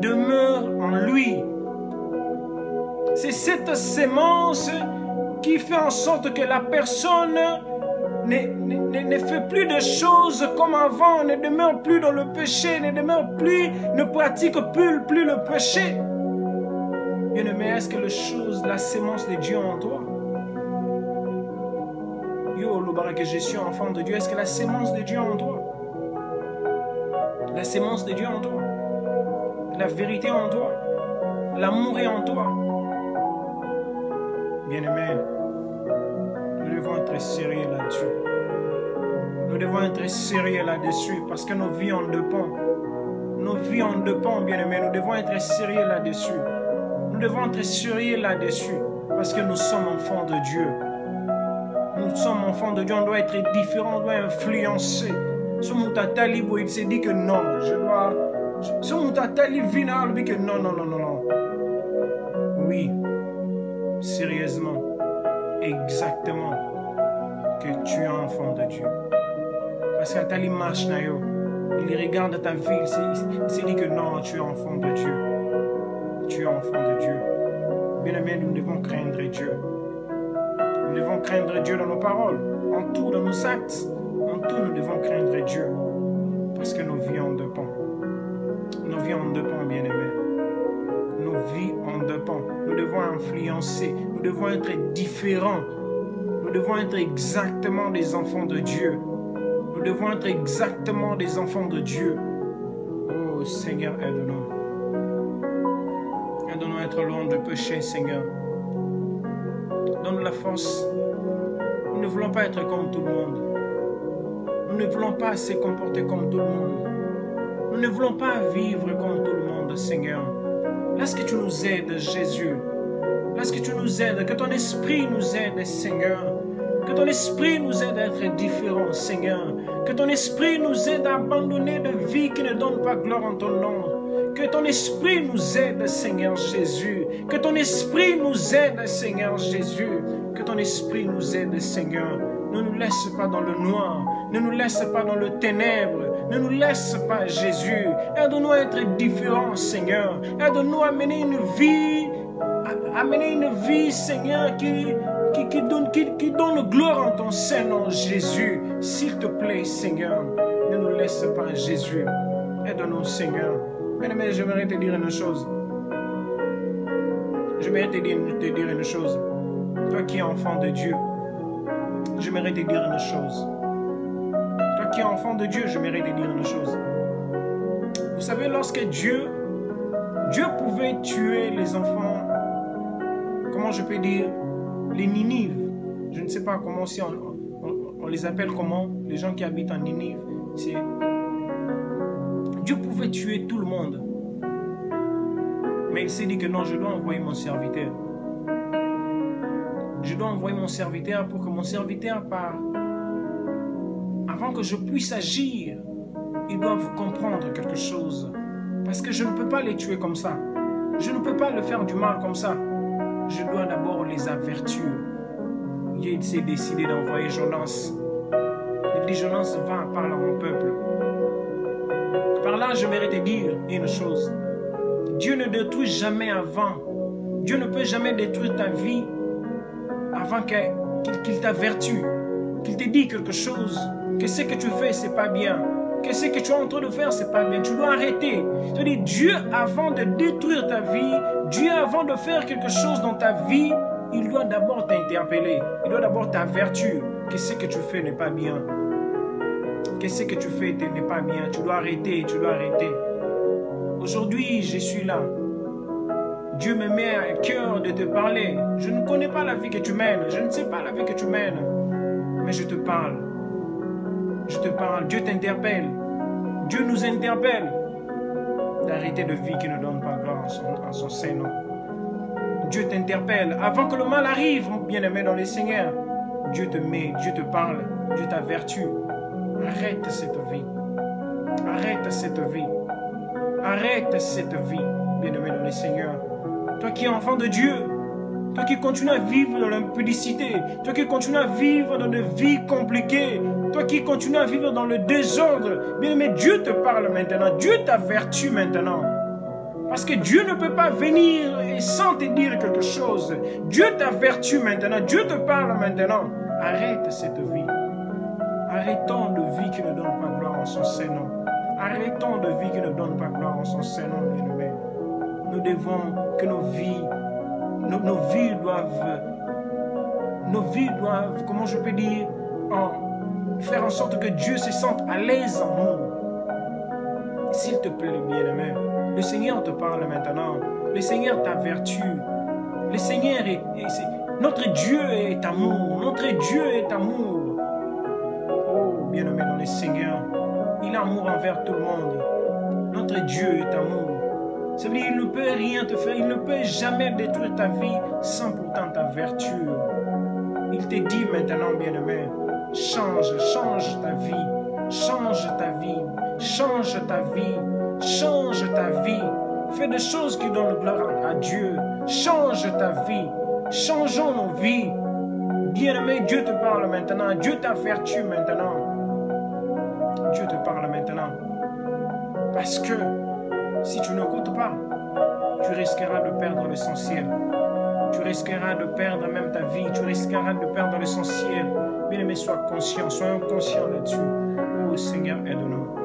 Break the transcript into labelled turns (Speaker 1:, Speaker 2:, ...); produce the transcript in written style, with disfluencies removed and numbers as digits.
Speaker 1: demeure en lui. C'est cette sémence qui fait en sorte que la personne ne fait plus de choses comme avant, ne demeure plus dans le péché, ne pratique plus le péché. Bien-aimé, est-ce que la sémence de Dieu en toi? Yo, que je suis enfant de Dieu, est-ce que la sémence de Dieu en toi? La sémence de Dieu en toi? La vérité en toi? L'amour est en toi? Bien-aimé, nous devons être sérieux là-dessus. Nous devons être sérieux là-dessus parce que nos vies en dépendent. Nos vies en dépendent, bien-aimé. Nous devons être sérieux là-dessus. Nous devons être sérieux là-dessus parce que nous sommes enfants de Dieu. Nous sommes enfants de Dieu, on doit être différent, on doit influencer. Ce Moutatali, il s'est dit que non, je dois... Ce Moutatali vient lui que non. Oui, sérieusement, exactement, que tu es enfant de Dieu. Parce que Tali marche, il regarde ta vie, il s'est dit que non, tu es enfant de Dieu. Tu es enfant de Dieu. Bien aimé, nous devons craindre Dieu. Nous devons craindre Dieu dans nos paroles, en tout, dans nos actes. En tout, nous devons craindre Dieu. Parce que nos vies en dépendent. Nos vies en dépendent, bien-aimés. Nos vies en dépendent. Nous devons influencer. Nous devons être différents. Nous devons être exactement des enfants de Dieu. Nous devons être exactement des enfants de Dieu. Oh Seigneur, aide-nous. Aide-nous à être loin du péché, Seigneur. Donne la force. Nous ne voulons pas être comme tout le monde. Nous ne voulons pas se comporter comme tout le monde. Nous ne voulons pas vivre comme tout le monde, Seigneur. Laisse que tu nous aides, Jésus. Laisse que tu nous aides, que ton esprit nous aide, Seigneur. Que ton esprit nous aide à être différents, Seigneur. Que ton esprit nous aide à abandonner de vie qui ne donne pas gloire en ton nom. Que ton esprit nous aide, Seigneur Jésus. Que ton esprit nous aide, Seigneur Jésus. Que ton esprit nous aide, Seigneur. Ne nous laisse pas dans le noir. Ne nous laisse pas dans le ténèbre. Ne nous laisse pas, Jésus. Aide-nous à être différents, Seigneur. Aide-nous à mener une vie, Seigneur, qui donne gloire en ton Saint-Nom, Jésus. S'il te plaît, Seigneur, ne nous laisse pas, Jésus. Aide-nous, Seigneur. Mais j'aimerais te dire une chose. J'aimerais te dire une chose. Toi qui es enfant de Dieu, j'aimerais te dire une chose. Toi qui es enfant de Dieu, j'aimerais te dire une chose. Vous savez, lorsque Dieu pouvait tuer les enfants, comment je peux dire, les Ninives. Je ne sais pas comment si on les appelle comment, les gens qui habitent en Ninive. Dieu pouvait tuer tout le monde. Mais il s'est dit que non, je dois envoyer mon serviteur. Je dois envoyer mon serviteur pour que mon serviteur part. Avant que je puisse agir, ils doivent comprendre quelque chose. Parce que je ne peux pas les tuer comme ça. Je ne peux pas leur faire du mal comme ça. Je dois d'abord les avertir. Il s'est décidé d'envoyer Jonas. Il dit, Jonas, va, parle à mon peuple. Par là, j'aimerais te dire une chose. Dieu ne détruit jamais avant. Dieu ne peut jamais détruire ta vie avant qu'il t'avertisse, qu'il te dise quelque chose, que ce que tu fais, c'est pas bien, que ce que tu es en train de faire, c'est pas bien. Tu dois arrêter. C'est-à-dire, Dieu, avant de détruire ta vie, Dieu, avant de faire quelque chose dans ta vie, il doit d'abord t'interpeller. Il doit d'abord t'avertir que ce que tu fais n'est pas bien. Que ce que tu fais n'est pas bien. Tu dois arrêter, tu dois arrêter. Aujourd'hui, je suis là. Dieu me met à cœur de te parler. Je ne connais pas la vie que tu mènes. Je ne sais pas la vie que tu mènes. Mais je te parle. Je te parle. Dieu t'interpelle. Dieu nous interpelle. D'arrêter de vie qui ne donne pas gloire en son Saint-Nom. Dieu t'interpelle. Avant que le mal arrive, mon bien-aimé dans les Seigneurs, Dieu te met, Dieu te parle, Dieu t'avertit. Arrête cette vie. Arrête cette vie. Arrête cette vie, bien-aimé dans les Seigneurs. Toi qui es enfant de Dieu, toi qui continues à vivre dans l'impudicité, toi qui continues à vivre dans des vies compliquées, toi qui continues à vivre dans le désordre, bien-aimé, Dieu te parle maintenant, Dieu t'avertit maintenant. Parce que Dieu ne peut pas venir et sans te dire quelque chose. Dieu t'avertit maintenant. Dieu te parle maintenant. Arrête cette vie. Arrêtons de vie qui ne donne pas gloire en son Saint-Nom. Arrêtons de vie qui ne donne pas gloire en son Saint-Nom, bien-aimé. Nous devons que nos vies doivent, comment je peux dire, faire en sorte que Dieu se sente à l'aise en nous. S'il te plaît, bien-aimé, le Seigneur te parle maintenant. Le Seigneur t'avertit. Le Seigneur notre Dieu est amour. Notre Dieu est amour. Oh, bien-aimé dans le Seigneur, il a amour envers tout le monde. Notre Dieu est amour. Ça veut dire qu'il ne peut rien te faire. Il ne peut jamais détruire ta vie sans pourtant t'avertir. Il te dit maintenant, bien-aimé, change ta vie. Change ta vie. Change ta vie. Change ta vie. Fais des choses qui donnent gloire à Dieu. Change ta vie. Changeons nos vies. Bien-aimé, Dieu te parle maintenant. Dieu t'avertit maintenant. Dieu te parle maintenant. Parce que si tu n'écoutes pas, tu risqueras de perdre l'essentiel. Tu risqueras de perdre même ta vie. Tu risqueras de perdre l'essentiel. Bien-aimé, sois conscient. Soyons conscients là-dessus. Oh Seigneur, aide-nous.